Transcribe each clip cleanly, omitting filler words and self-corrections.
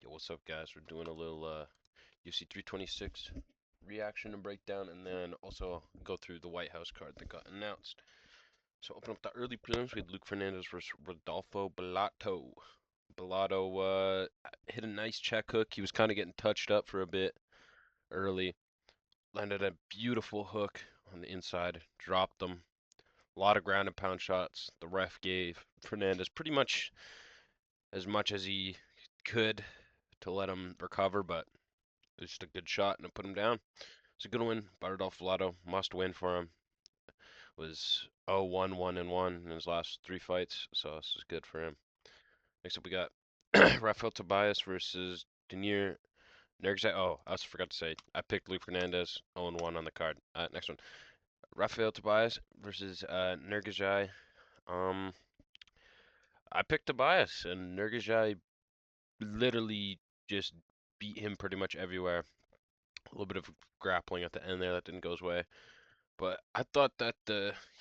Yo, what's up, guys? We're doing a little UFC 326 reaction and breakdown, and then also go through the White House card that got announced. So, open up the early prelims. We had Luke Fernandez versus Rodolfo Bellato. Bellato hit a nice check hook. He was kind of getting touched up for a bit early. Landed a beautiful hook on the inside. Dropped them. A lot of ground and pound shots. The ref gave Fernandez pretty much as he could to let him recover, but it was just a good shot and it put him down. It's a good win by Rodolfo Bellato. Must win for him. Was 0-1, 1-1 in his last 3 fights, so this is good for him. Next up, we got Rafael Tobias versus Denir Nergzai. Oh, I also forgot to say, I picked Luke Fernandez 0-1 on the card. Next one, Rafael Tobias versus Nergzai. I picked Tobias, and Nergzai literally just beat him pretty much everywhere. A little bit of grappling at the end there that didn't go his way. But I thought that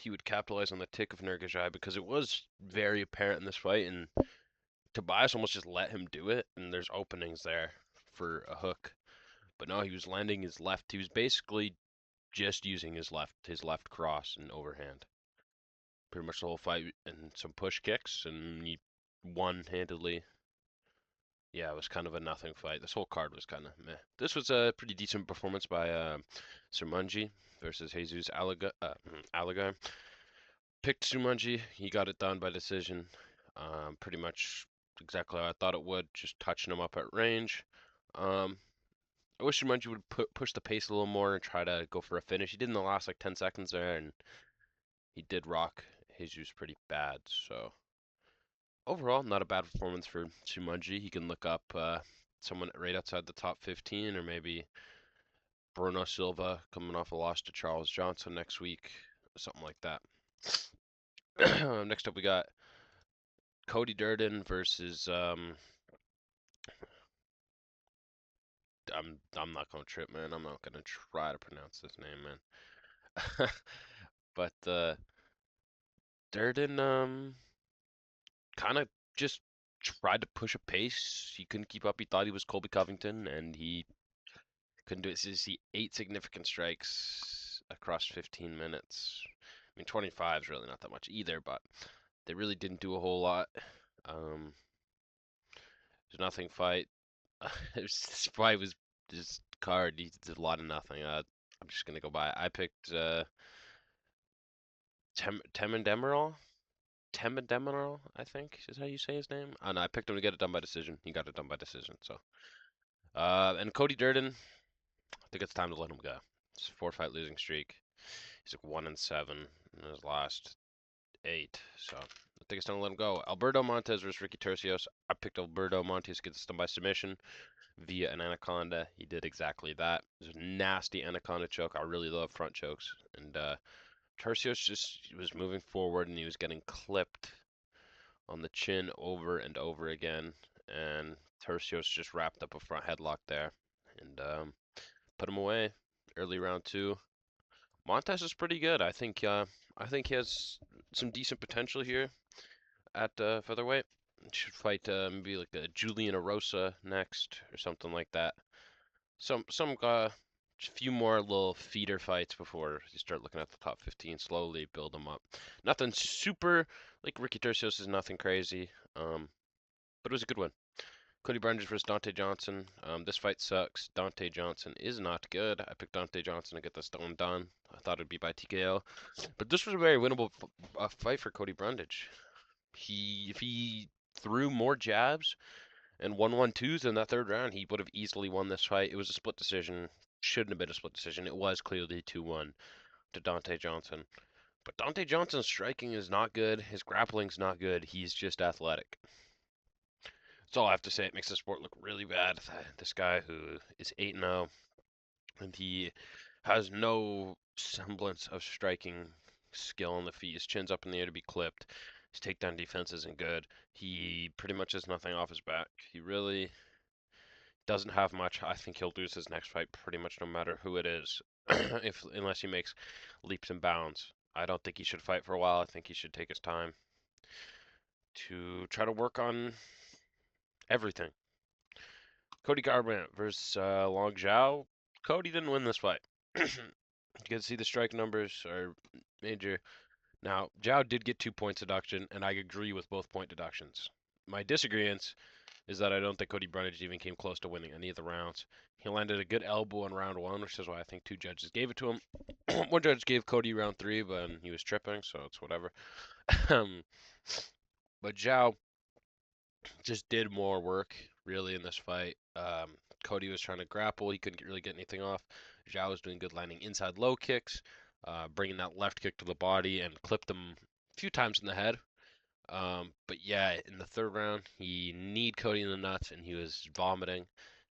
he would capitalize on the tick of Nergzai because it was very apparent in this fight, and Tobias almost just let him do it, and there's openings there for a hook. But no, he was landing his left. He was basically just using his left cross and overhand. Pretty much the whole fight, and some push kicks, and he won handedly. Yeah, it was kind of a nothing fight. This whole card was kind of meh. This was a pretty decent performance by Surmunji versus Jesus Alagar. Picked Surmunji. He got it done by decision. Pretty much exactly how I thought it would, just touching him up at range. I wish Surmunji would push the pace a little more and try to go for a finish. He did in the last like 10 seconds there, and he did rock Jesus pretty bad, so overall, not a bad performance for Shumanji. He can look up someone right outside the top 15, or maybe Bruno Silva coming off a loss to Charles Johnson next week, something like that. Next up, we got Cody Durden versus I'm not gonna trip, man. I'm not gonna try to pronounce this name, man. But Durden kind of just tried to push a pace. He couldn't keep up. He thought he was Colby Covington, and he couldn't do it. So you see 8 significant strikes across 15 minutes. I mean, 25 is really not that much either, but they really didn't do a whole lot. There's nothing fight. This fight was just card. He did a lot of nothing. I'm just gonna go by. I picked Temen Demirel, I think is how you say his name. And I picked him to get it done by decision. He got it done by decision. So, and Cody Durden, I think it's time to let him go. It's a 4-fight losing streak. He's like 1-7 in his last 8. So I think it's time to let him go. Alberto Montes versus Ricky Tercios. I picked Alberto Montes to get this done by submission via an anaconda. He did exactly that. It was a nasty anaconda choke. I really love front chokes. And Tercios just was moving forward and he was getting clipped on the chin over and over again. And Tercios just wrapped up a front headlock there and put him away early round 2. Montes is pretty good. I think he has some decent potential here at featherweight. Should fight maybe like a Julian Erosa next or something like that. Some few more little feeder fights before you start looking at the top 15. Slowly build them up. Nothing super like Ricky Tercios is nothing crazy. But it was a good one. Cody Brundage versus Dante Johnson. This fight sucks. Dante Johnson is not good. I picked Dante Johnson to get this one done. I thought it'd be by TKO. But this was a very winnable fight for Cody Brundage. If he threw more jabs and 1-1-2s in that 3rd round, he would have easily won this fight. It was a split decision. Shouldn't have been a split decision. It was clearly 2-1 to Dante Johnson. But Dante Johnson's striking is not good. His grappling's not good. He's just athletic. That's all I have to say. It makes the sport look really bad. This guy who is 8-0 and he has no semblance of striking skill on the feet. His chin's up in the air to be clipped. His takedown defense isn't good. He pretty much has nothing off his back. He really doesn't have much. I think he'll lose his next fight pretty much no matter who it is, unless he makes leaps and bounds. I don't think he should fight for a while. I think he should take his time to try to work on everything. Cody Garbrandt versus Long Zhao. Cody didn't win this fight. You can see the strike numbers are major. Now, Zhao did get 2 points deduction, and I agree with both point deductions. My disagreement is that I don't think Cody Brundage even came close to winning any of the rounds. He landed a good elbow in round 1, which is why I think 2 judges gave it to him. One judge gave Cody round 3, but he was tripping, so it's whatever. But Zhao just did more work, really, in this fight. Cody was trying to grapple. He couldn't really get anything off. Zhao was doing good landing inside low kicks, bringing that left kick to the body, and clipped him a few times in the head. But yeah, in the third round, he kneed Cody in the nuts, and he was vomiting.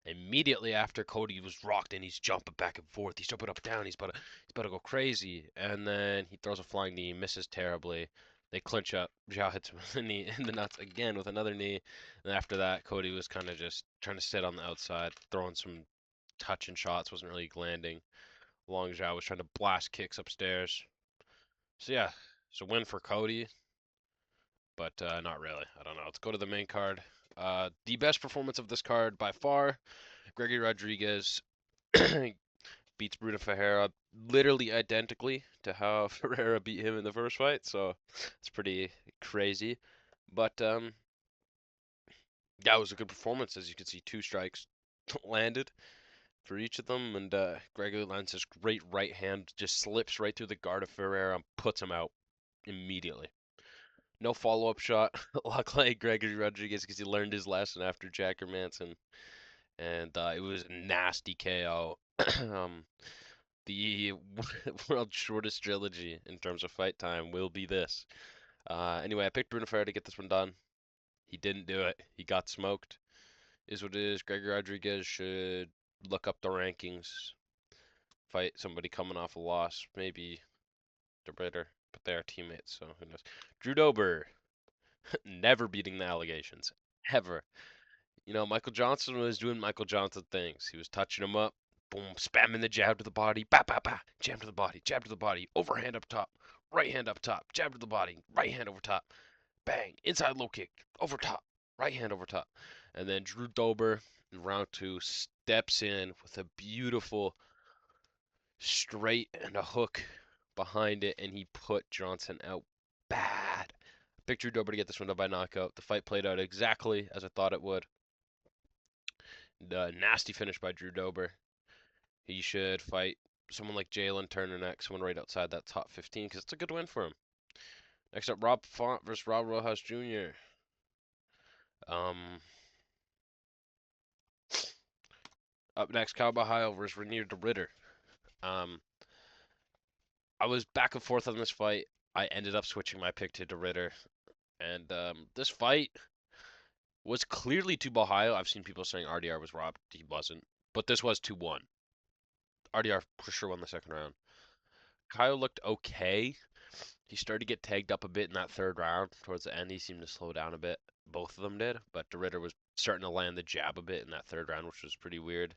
Immediately after, Cody was rocked, and he's jumping back and forth. He's jumping up and down. He's about to go crazy. And then he throws a flying knee, misses terribly. They clinch up. Zhao hits him with a knee in the nuts again with another knee. And after that, Cody was kind of just trying to sit on the outside, throwing some touching shots, wasn't really landing. Long Zhao was trying to blast kicks upstairs. So yeah, it's a win for Cody, but not really. I don't know. Let's go to the main card. The best performance of this card by far, Gregory Rodriguez beats Bruno Ferreira literally identically to how Ferreira beat him in the first fight, so it's pretty crazy. But yeah, it was a good performance. As you can see, 2 strikes landed for each of them, and Gregory lands this great right hand, just slips right through the guard of Ferreira and puts him out immediately. No follow-up shot. Luckily, Gregory Rodriguez, because he learned his lesson after Jacker Manson, and it was a nasty KO. The world's shortest trilogy in terms of fight time will be this. Anyway, I picked Bruno Ferreira to get this one done. He didn't do it. He got smoked. Is what it is. Gregory Rodriguez should look up the rankings. Fight somebody coming off a loss. Maybe the Ritter, but they are teammates, so who knows. Drew Dober. Never beating the allegations. Ever. You know, Michael Johnson was doing Michael Johnson things. He was touching him up. Boom, spamming the jab to the body. Ba, ba, ba. Jab to the body. Jab to the body. Overhand up top. Right hand up top. Jab to the body. Right hand over top. Bang. Inside low kick. Over top. Right hand over top. And then Drew Dober in round 2 steps in with a beautiful straight and a hook behind it, and he put Johnson out bad. I picked Drew Dober to get this one done by knockout. The fight played out exactly as I thought it would. The nasty finish by Drew Dober. He should fight someone like Jalen Turner next, someone right outside that top 15, because it's a good win for him. Next up, Rob Font versus Rob Rojas Jr. Up next, Kyle Bahio versus Renier de Ritter. I was back and forth on this fight. I ended up switching my pick to de Ritter. And this fight was clearly to Bahio. I've seen people saying RDR was robbed. He wasn't. But this was 2-1. RDR for sure won the second round. Kyle looked okay. He started to get tagged up a bit in that third round. Towards the end, he seemed to slow down a bit. Both of them did. But de Ritter was starting to land the jab a bit in that third round, which was pretty weird.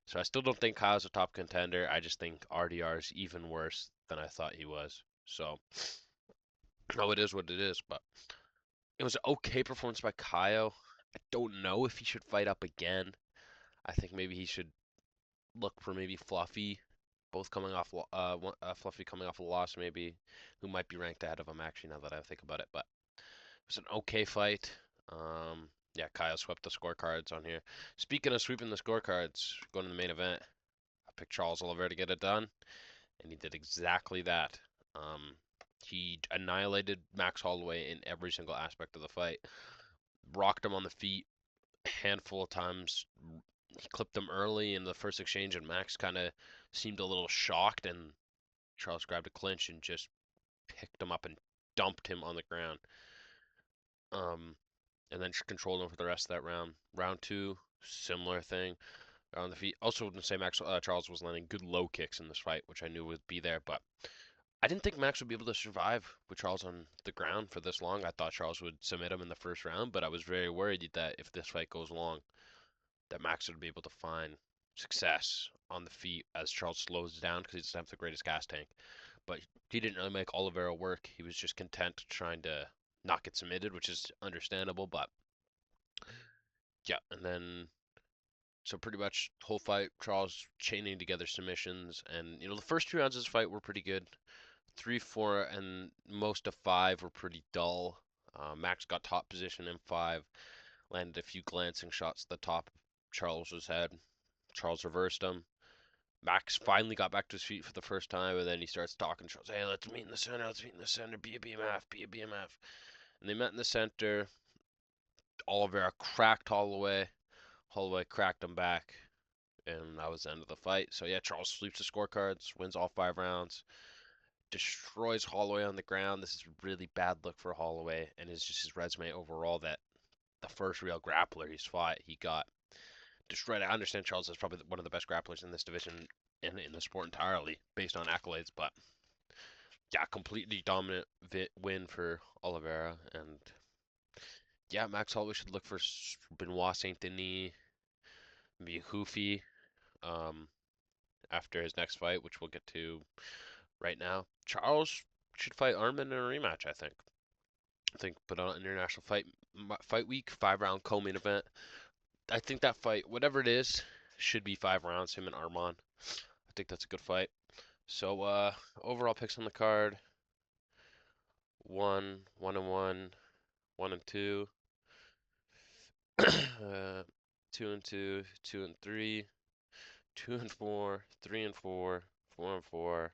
So I still don't think Kyle's a top contender. I just think RDR is even worse than I thought he was. So, no, it is what it is. But it was an okay performance by Kyle. I don't know if he should fight up again. I think maybe he should look for maybe Fluffy, both coming off Fluffy coming off a loss, maybe, who might be ranked ahead of him actually now that I think about it. But it was an okay fight. Yeah, Kyle swept the scorecards on here. Speaking of sweeping the scorecards, going to the main event, I picked Charles Oliveira to get it done, and he did exactly that. He annihilated Max Holloway in every single aspect of the fight. Rocked him on the feet a handful of times. He clipped him early in the first exchange, and Max kind of seemed a little shocked, and Charles grabbed a clinch and just picked him up and dumped him on the ground. And then controlled him for the rest of that round. Round 2, similar thing on the feet. Also, to say Max Charles was landing good low kicks in this fight, which I knew would be there, but I didn't think Max would be able to survive with Charles on the ground for this long. I thought Charles would submit him in the first round, but I was very worried that if this fight goes long, that Max would be able to find success on the feet as Charles slows down because he doesn't have the greatest gas tank. But he didn't really make Oliveira work. He was just content trying to not get submitted, which is understandable, but yeah, and then So pretty much whole fight, Charles chaining together submissions, and the first 2 rounds of this fight were pretty good. 3, 4, and most of 5 were pretty dull. Max got top position in 5, landed a few glancing shots at the top of Charles's head. Charles reversed him. Max finally got back to his feet for the first time, and then he starts talking to Charles. Hey, let's meet in the center. Let's meet in the center. Be a BMF. Be a BMF. And they met in the center. Oliveria cracked Holloway. Holloway cracked him back, and that was the end of the fight. So yeah, Charles sweeps the scorecards, wins all 5 rounds, destroys Holloway on the ground. This is a really bad look for Holloway, and it's just his resume overall that the first real grappler he's fought, he got destroyed. I understand Charles is probably one of the best grapplers in this division in the sport entirely, based on accolades, but yeah, completely dominant win for Oliveira, and yeah, Max Holloway should look for Benoit Saint Denis, maybe Hoofy, um, after his next fight, which we'll get to right now. Charles should fight Arman in a rematch, I think. Put on an international fight week, 5-round co-main event. I think that fight, whatever it is, should be 5 rounds, him and Arman. I think that's a good fight. So, overall picks on the card: 1, 1-1, 1-2, 2-2, 2-3, 2-4, 3-4, 4-4,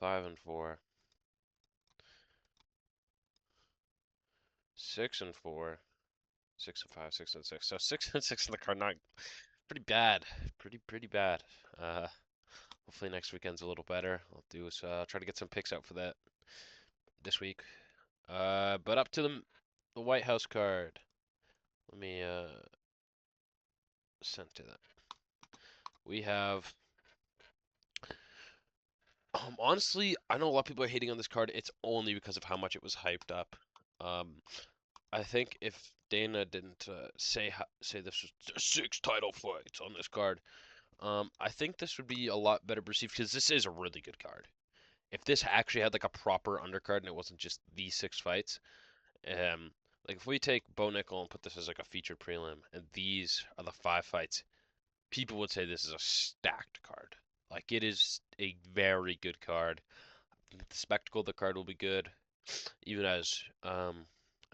5-4, 6-4, 6-5, 6-6. So 6-6 in the card, not pretty bad, pretty bad. Hopefully next weekend's a little better. I'll do is try to get some picks out for that this week. But up to the White House card. Let me send to that. We have. Honestly, I know a lot of people are hating on this card. It's only because of how much it was hyped up. I think if Dana didn't say this was 6 title fights on this card, I think this would be a lot better perceived because this is a really good card. If this actually had like a proper undercard and it wasn't just these 6 fights, like if we take Bo Nickel and put this as like a featured prelim, and these are the 5 fights, people would say this is a stacked card. Like it is a very good card. The spectacle of the card will be good. Even as a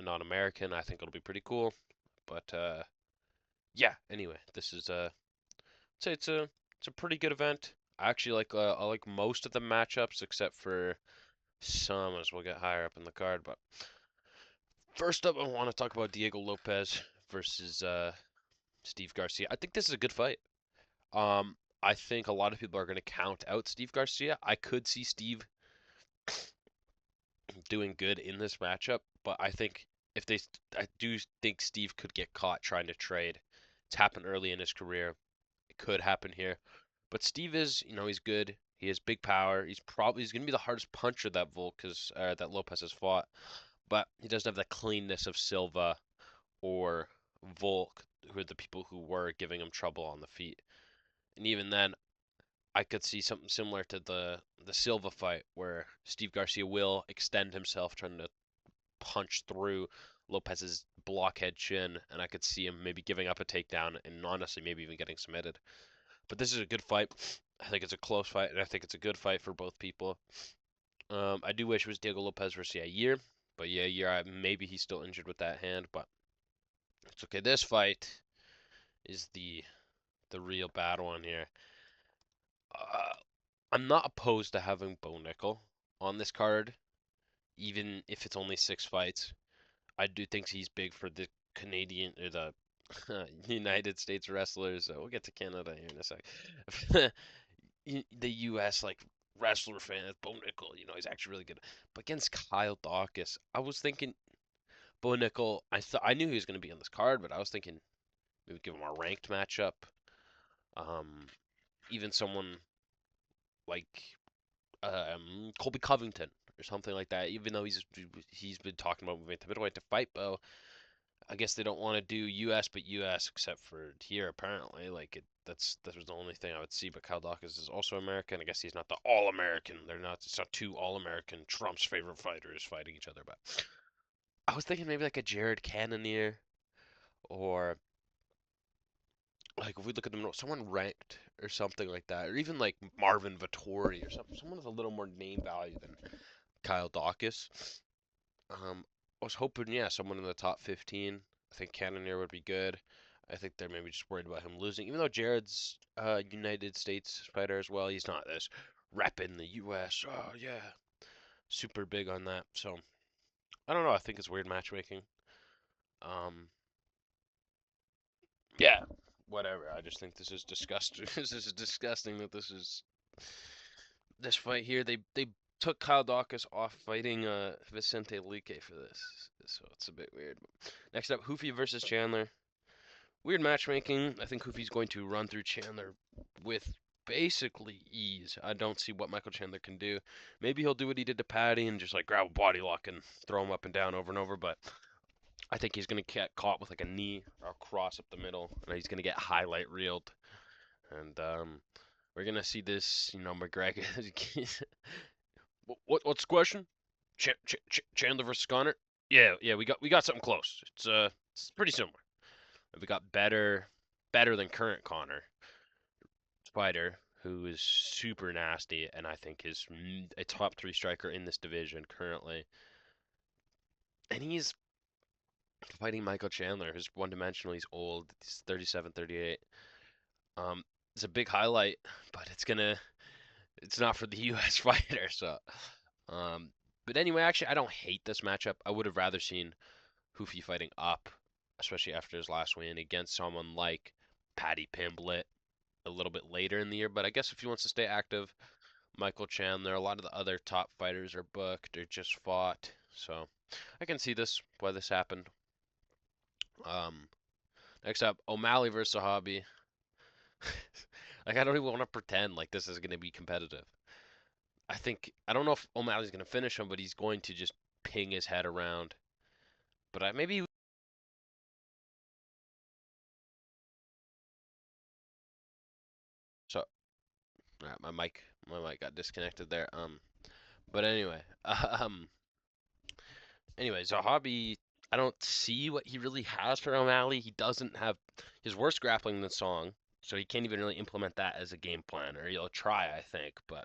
non-American, I think it'll be pretty cool. But yeah. Anyway, this is I'd say it's a pretty good event. I like most of the matchups except for some, as we'll get higher up in the card. But first up, I want to talk about Diego Lopez versus Steve Garcia. I think this is a good fight. I think a lot of people are going to count out Steve Garcia. I could see Steve doing good in this matchup, but I do think Steve could get caught trying to trade. It's happened early in his career. It could happen here. But Steve is, he's good. He has big power. He's going to be the hardest puncher that that Lopez has fought. But he doesn't have the cleanness of Silva or Volk, who are the people who were giving him trouble on the feet. And even then, I could see something similar to the Silva fight, where Steve Garcia will extend himself trying to punch through Lopez's blockhead chin, and I could see him maybe giving up a takedown and honestly maybe even getting submitted. But this is a good fight. I think it's a close fight, and I think it's a good fight for both people. I do wish it was Diego Lopez versus Yair, but yeah, maybe he's still injured with that hand, but it's okay. This fight is the real bad one here. I'm not opposed to having Bo Nickel on this card, even if it's only 6 fights. I do think he's big for the Canadian or the United States wrestlers. We'll get to Canada here in a sec. The U.S. like wrestler fan, Bo Nickel, he's actually really good. But against Kyle Dawkins, I was thinking Bo Nickel. I knew he was going to be on this card, but I was thinking maybe give him a ranked matchup. Even someone like Colby Covington or something like that. Even though he's been talking about moving to middleweight to fight Bo, I guess they don't want to do U.S. but U.S. except for here apparently. That was the only thing I would see. But Kyle Dawkins is also American. I guess he's not the All-American. It's not 2 All-American Trump's favorite fighters fighting each other. But I was thinking maybe like a Jared Cannonier or like if we look at the middle, someone ranked or something like that, or even like Marvin Vittori or something, someone with a little more name value than Kyle Dawkins. I was hoping, yeah, someone in the top 15. I think Cannonier would be good. I think they're maybe just worried about him losing, even though Jared's United States fighter as well. He's not this rep in the U.S. Oh yeah, super big on that. So I don't know. I think it's weird matchmaking. Um, yeah, whatever. I just think this is disgusting. This is disgusting that this fight here. They took Kyle Dawkins off fighting Vicente Luque for this, so it's a bit weird. Next up, Hoofy versus Chandler. Weird matchmaking. I think Hoofy's going to run through Chandler with basically ease. I don't see what Michael Chandler can do. Maybe he'll do what he did to Patty and just like grab a body lock and throw him up and down over and over, but I think he's going to get caught with like a knee or a cross up the middle, and he's going to get highlight reeled. And we're going to see this, McGregor. What's the question? Chandler versus Connor? Yeah, we got something close. It's pretty similar. We got better than current Connor fighter, who is super nasty, and I think is a top 3 striker in this division currently. And he's fighting Michael Chandler, who's one-dimensional. He's old. He's 37, 38. It's a big highlight, but it's not for the U.S. fighter. So, but anyway, actually, I don't hate this matchup. I would have rather seen Hoofy fighting up, especially after his last win against someone like Paddy Pimblett a little bit later in the year. But I guess if he wants to stay active, Michael Chandler, a lot of the other top fighters are booked or just fought. So I can see why this happened. Next up, O'Malley versus Sahabi. Like, I don't even want to pretend like this is going to be competitive. I don't know if O'Malley's going to finish him, but he's going to just ping his head around. But maybe. So, alright, my mic got disconnected there. But anyway, Zahabi, I don't see what he really has for O'Malley. He doesn't have his worst grappling in the song, so he can't even really implement that as a game plan, or he'll try, I think, but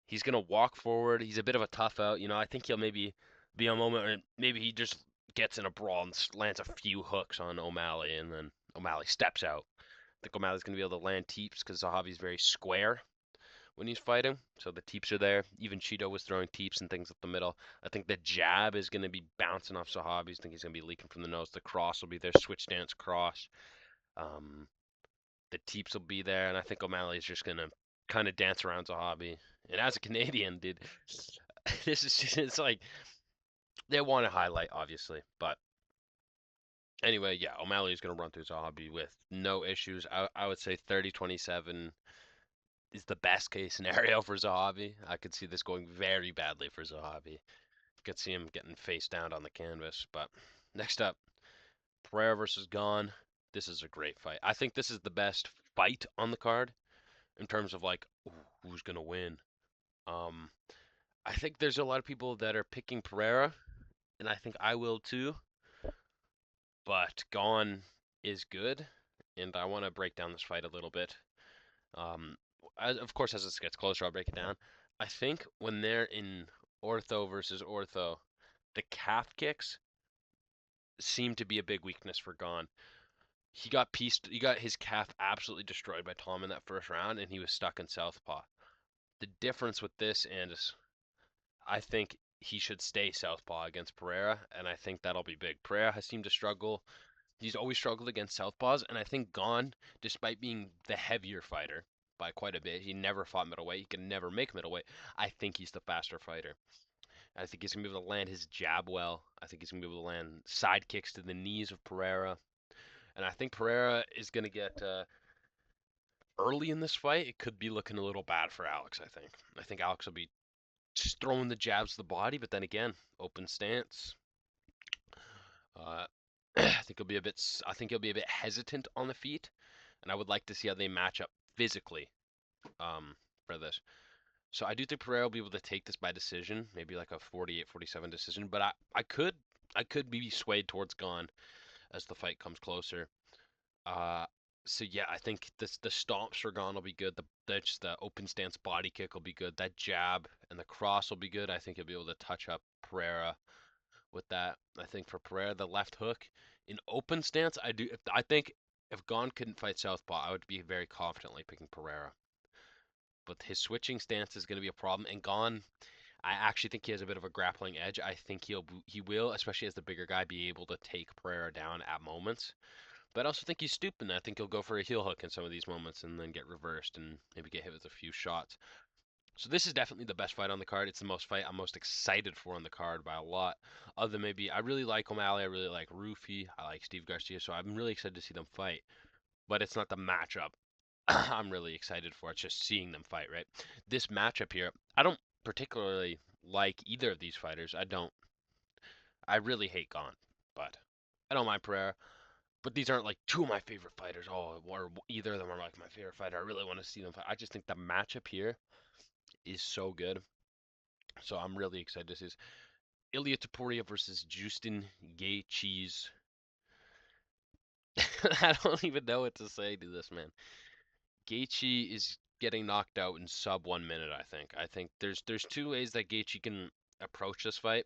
he's gonna walk forward. He's a bit of a tough out, I think he'll maybe be a moment where maybe he just gets in a brawl and lands a few hooks on O'Malley, and then O'Malley steps out. I think O'Malley's gonna be able to land teeps because Zahabi's very square when he's fighting. So the teeps are there. Even Cheeto was throwing teeps and things up the middle. I think the jab is going to be bouncing off Sahabi's. I think he's going to be leaking from the nose. The cross will be there. Switch stance cross. The teeps will be there. And I think O'Malley is just going to kind of dance around Zahabi. And as a Canadian, dude, this is just, it's like, they want to highlight, obviously. But anyway, yeah, O'Malley is going to run through Zahabi with no issues. I would say 30-27 is the best case scenario for Zahabi. I could see this going very badly for Zahabi. Could see him getting face down on the canvas. But next up, Pereira versus Gon. This is a great fight. I think this is the best fight on the card in terms of like who's gonna win. I think there's a lot of people that are picking Pereira, and I think I will too. But Gon is good, and I want to break down this fight a little bit. Of course, as this gets closer, I'll break it down. I think when they're in ortho versus ortho, the calf kicks seem to be a big weakness for Gon. He got his calf absolutely destroyed by Tom in that first round, and he was stuck in southpaw. The difference with this is, I think he should stay southpaw against Pereira, and I think that'll be big. Pereira has seemed to struggle. He's always struggled against southpaws, and I think Gon, despite being the heavier fighter by quite a bit, he never fought middleweight. He can never make middleweight. I think he's the faster fighter. I think he's going to be able to land his jab well. I think he's going to be able to land side kicks to the knees of Pereira. And I think Pereira is going to get early in this fight. It could be looking a little bad for Alex, I think. I think Alex will be just throwing the jabs to the body, but then again, open stance. I think he'll be a bit hesitant on the feet, and I would like to see how they match up physically for this. So I do think Pereira will be able to take this by decision, maybe like a 48-47 decision, but I could be swayed towards Gon as the fight comes closer. So yeah, I think the stomps for Gon will be good. The open stance body kick will be good. That jab and the cross will be good. I think he'll be able to touch up Pereira with that. I think for Pereira, the left hook in open stance, I think if Gon couldn't fight southpaw, I would be very confidently picking Pereira. But his switching stance is going to be a problem. And Gon, I actually think he has a bit of a grappling edge. I think he will, especially as the bigger guy, be able to take Pereira down at moments. But I also think he's stupid. I think he'll go for a heel hook in some of these moments and then get reversed and maybe get hit with a few shots. So this is definitely the best fight on the card. It's the most fight I'm most excited for on the card by a lot. Other than maybe I really like O'Malley, I really like Rufy, I like Steve Garcia, so I'm really excited to see them fight. But it's not the matchup I'm really excited for. It's just seeing them fight, right? This matchup here, I don't particularly like either of these fighters. I really hate Gon, but I don't mind Pereira. But these aren't like two of my favorite fighters. Oh, or either of them are like my favorite fighter. I really want to see them fight. I just think the matchup here is so good. So I'm really excited to see this. Ilia Topuria versus Justin Gaethje's. I don't even know what to say to this, man. Gaethje is getting knocked out in sub 1 minute. I think there's two ways that Gaethje can approach this fight.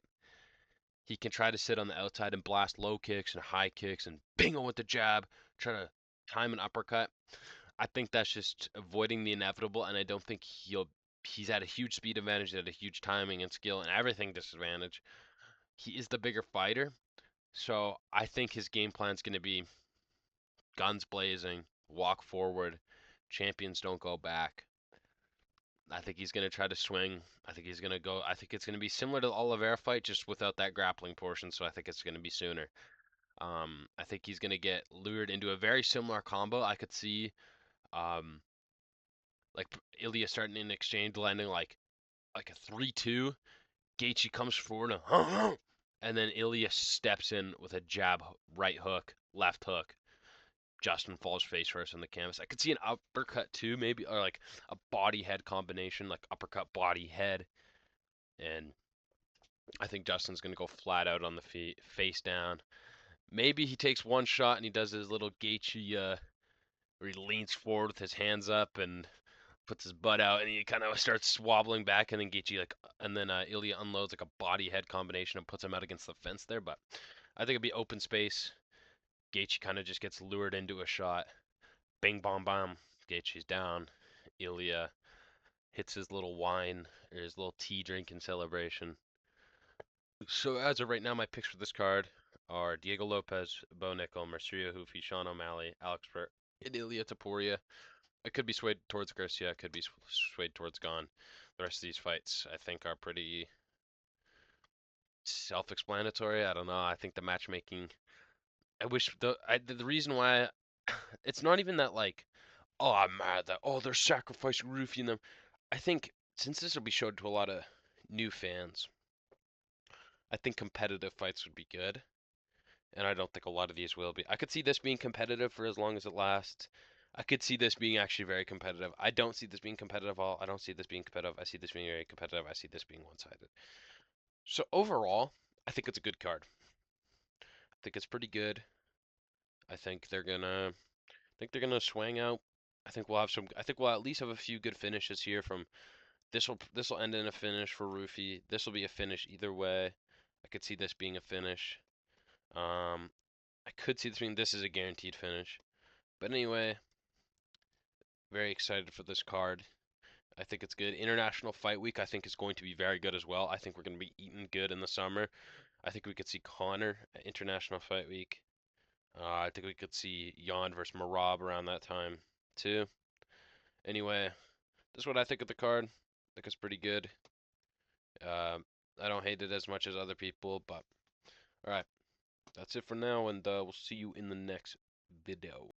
He can try to sit on the outside and blast low kicks and high kicks and bingo with the jab, try to time an uppercut. I think that's just avoiding the inevitable, and I don't think he's at a huge speed advantage, at a huge timing and skill and everything disadvantage. He is the bigger fighter, so I think his game plan's going to be guns blazing, walk forward, champions don't go back. I think he's going to try to swing. I think he's going to go. I think it's going to be similar to the Oliveira fight, just without that grappling portion. So I think it's going to be sooner. I think he's going to get lured into a very similar combo. I could see, um, like Ilya starting in exchange, landing like a 3-2. Gaethje comes forward and then Ilya steps in with a jab, right hook, left hook. Justin falls face first on the canvas. I could see an uppercut too, maybe, or like a body head combination, like uppercut body head. And I think Justin's gonna go flat out on the feet, face down. Maybe he takes one shot and he does his little Gaethje, where he leans forward with his hands up and puts his butt out, and he kind of starts wobbling back, and then Gaethje and then Ilya unloads like a body head combination and puts him out against the fence there. But I think it'd be open space. Gaethje kind of just gets lured into a shot. Bing bong bam. Gaethje's down. Ilya hits his little wine or his little tea drinking celebration. So as of right now, my picks for this card are Diego Lopez, Bo Nickel, Marcelo Hufi, Sean O'Malley, Alex Burt, and Ilia Topuria. I could be swayed towards Garcia. I could be swayed towards Gon. The rest of these fights, I think, are pretty self-explanatory. I don't know. I think the matchmaking. I wish the reason why it's not even that like, oh, I'm mad that they're sacrificing Rufy and them. I think since this will be showed to a lot of new fans, I think competitive fights would be good, and I don't think a lot of these will be. I could see this being competitive for as long as it lasts. I could see this being actually very competitive. I don't see this being competitive at all. I don't see this being competitive. I see this being very competitive. I see this being one-sided. So overall, I think it's a good card. I think it's pretty good. I think they're gonna swing out. I think we'll have some. I think we'll at least have a few good finishes here. From this will end in a finish for Rufy. This will be a finish either way. I could see this being a finish. I could see this being this is a guaranteed finish. But anyway, very excited for this card. I think it's good. International Fight Week, I think, is going to be very good as well. I think we're going to be eating good in the summer. I think we could see Connor at International Fight Week. I think we could see Jan versus Marab around that time, too. Anyway, this is what I think of the card. I think it's pretty good. I don't hate it as much as other people, but alright. That's it for now, and we'll see you in the next video.